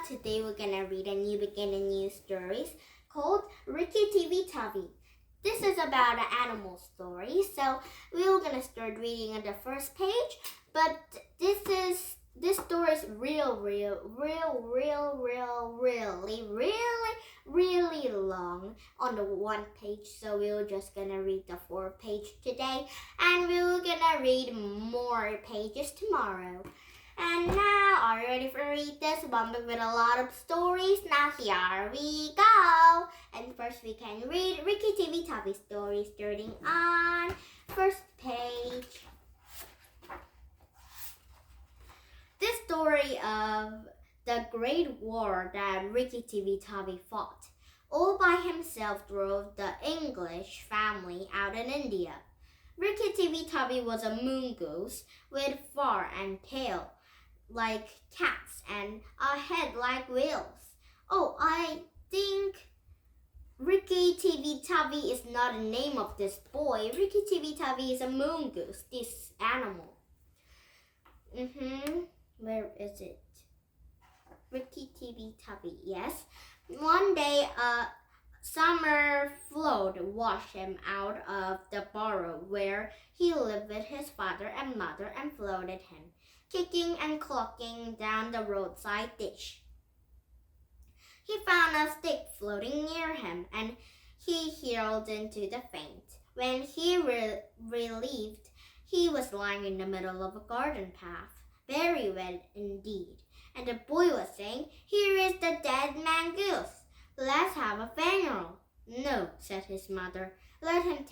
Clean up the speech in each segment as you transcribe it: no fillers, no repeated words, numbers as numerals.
Today we're gonna read a new beginning news stories called Rikki, Tavi. This is about an animal story, so we're gonna start reading on the first page. But this story is really long on the one page. So we're just gonna read the 4th page today, and we're gonna read more pages tomorrow. And now, are you ready for read this one book with a lot of stories? Now here we go. And first we can read Rikki, Tavi story starting on first page. This story of the Great War that Rikki, Tavi fought. All by himself drove the English family out in India. Rikki, Tavi was a mongoose with fur and tail like cats and a head like whales. Oh, I think Rikki, Tavi is not the name of this boy. Rikki, Tavi is a mongoose, this animal. Where is it? Rikki, Tavi, yes. One day a summer flood washed him out of the burrow where he lived with his father and mother and floated him, kicking and clucking down the roadside ditch. He found a stick floating near him, and he hurled into the faint. When he relieved, he was lying in the middle of a garden path, very wet indeed, and the boy was saying, "Here is the dead mongoose. Let's have a funeral." "No," said his mother. Let's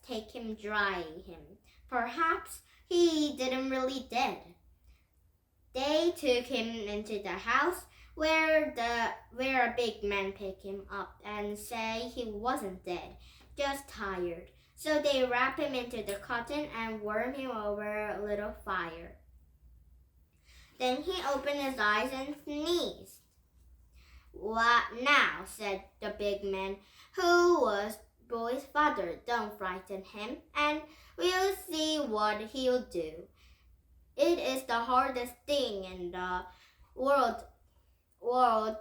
take him, dry him. Perhaps he didn't really dead." They took him into the house where a big man picked him up and said he wasn't dead, just tired. So they wrapped him into the cotton and warmed him over a little fire. Then he opened his eyes and sneezed. "What now?" said the big man, who was boy's father. "Don't frighten him, and we'll see what he'll do. It is the hardest thing in the world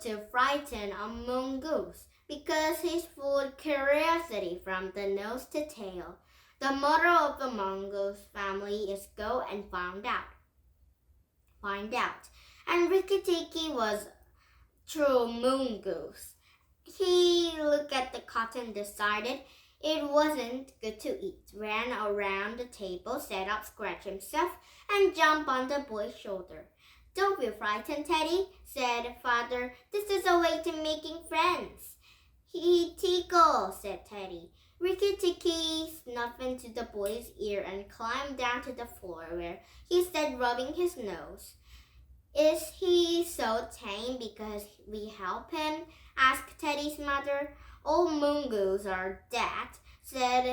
to frighten a mongoose, because he's full of curiosity from the nose to tail. The motto of the mongoose family is go and find out. And Rikki was true mongoose. He looked at the cotton, decided it wasn't good to eat, ran around the table, sat up, scratched himself, and jumped on the boy's shoulder. "Don't be frightened, Teddy," said father. "This is a way to making friends." "He tickle," said Teddy. Rikki snuffed into the boy's ear and climbed down to the floor where he sat rubbing his nose. "Is he so tame because we help him?" asked Teddy's mother. "All mongooses are that," said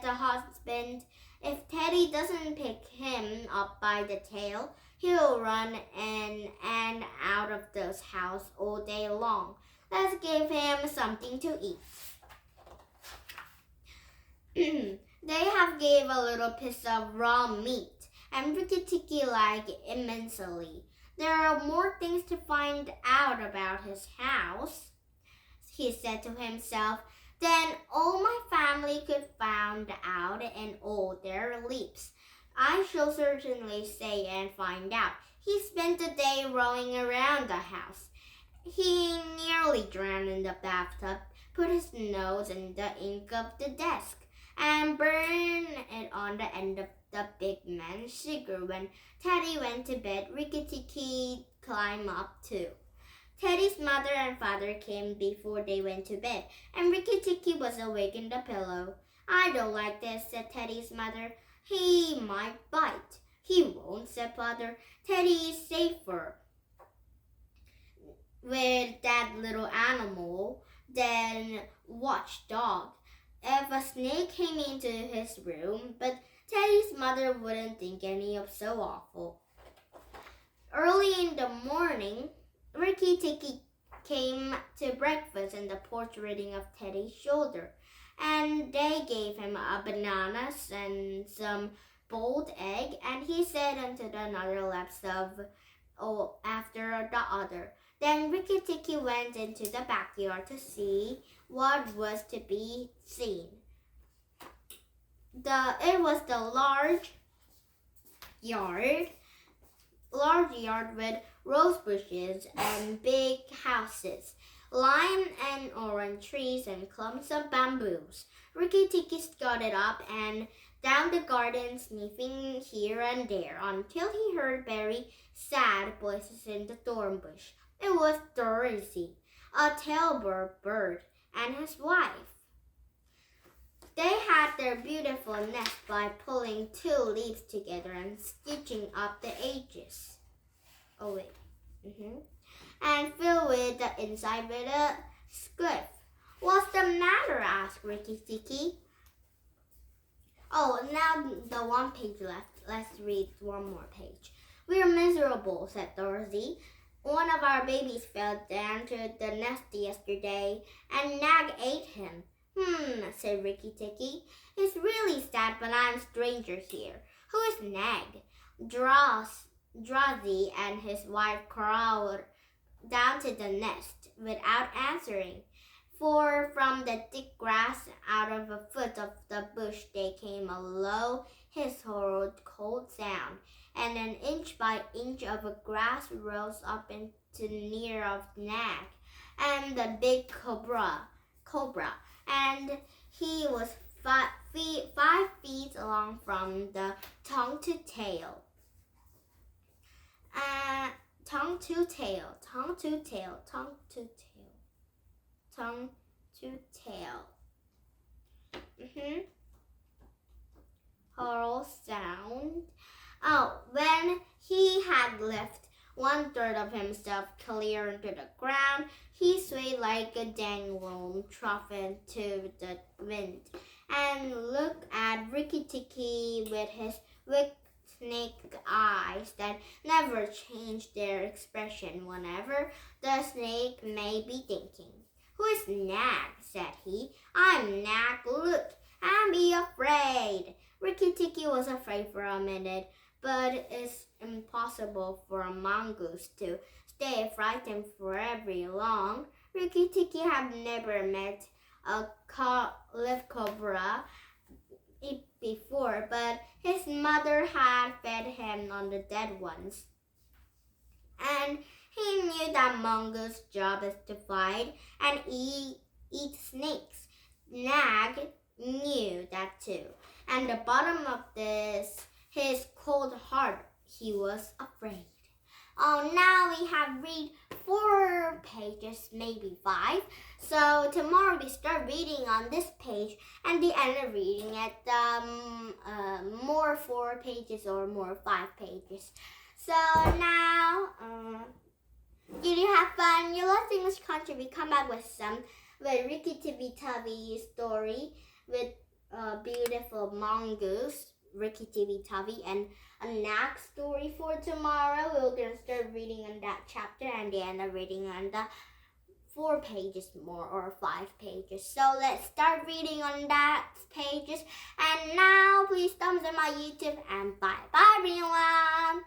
the husband. "If Teddy doesn't pick him up by the tail, he'll run in and out of this house all day long. Let's give him something to eat." They have gave a little piece of raw meat, and Rikki liked it immensely. "There are more things to find out about his house," he said to himself, "than all my family could find out in all their lives. I shall certainly stay and find out." He spent the day rowing around the house. He nearly drowned in the bathtub, put his nose in the ink of the desk, and burned it on the end of the big man's cigarette. When Teddy went to bed, Rikki climbed up too. Teddy's mother and father came before they went to bed, and Rikki was awake in the pillow. "I don't like this," said Teddy's mother. "He might bite." "He won't," said father. "Teddy is safer with that little animal than watchdog. If a snake came into his room," but Teddy's mother wouldn't think any of so awful. Early in the morning, Rikki came to breakfast in the porch riding of Teddy's shoulder, and they gave him a banana and some boiled egg, and he sat until another lapse of after the other. Then Rikki Tikki went into the backyard to see what was to be seen. It was the large yard with rose bushes and big houses, lime and orange trees and clumps of bamboos. Rikki Tikki scuttled up and down the garden, sniffing here and there, until he heard very sad voices in the thorn bush. It was Dorothy, a tailor bird, and his wife. They had their beautiful nest by pulling 2 leaves together and stitching up the edges. And filled with the inside with a squiff. What's the matter? Asked Rikki Tikki. Oh, now the 1 page left. Let's read 1 more page. We're miserable, said Dorothy. One of our babies fell down to the nest yesterday, and Nag ate him. Said Rikki Tikki. It's really sad, but I'm a stranger here. Who is Nag? Drazi and his wife crawled down to the nest without answering, for from the thick grass out of a foot of the bush there came a low, hissing, cold sound, and an inch by inch of the grass rose up into near of Nag, and the big cobra, and he was 5 feet long from the tongue to tail. Tongue to tail. Horrible sound. When he had left 1/3 of himself clear into the ground, he swayed like a dangling trumpet to the wind, and looked at Rikki Tikki with his wicked snake eyes that never changed their expression whenever the snake may be thinking. Who is Nag? Said he. I'm Nag. Look, and be afraid. Rikki Tikki was afraid for a minute, but it's impossible for a mongoose to stay frightened for very long. Rikki Tikki had never met a live cobra before, but his mother had fed him on the dead ones. And he knew that mongoose' job is to fight and eat snakes. Nag knew that too. And the bottom of his cold heart, he was afraid. Now we have read 4 pages, maybe 5. So tomorrow we start reading on this page and the end of reading at more 4 pages or more 5 pages. So now, did you have fun? You love English country. We come back with Rikki Tikki Tavi story with beautiful mongoose, Rikki Tikki Tavi, and a Nag story for tomorrow. We're going to start reading on that chapter and the end of reading on the 4 pages more or 5 pages. So let's start reading on that pages. And now please thumbs up my YouTube and bye bye everyone.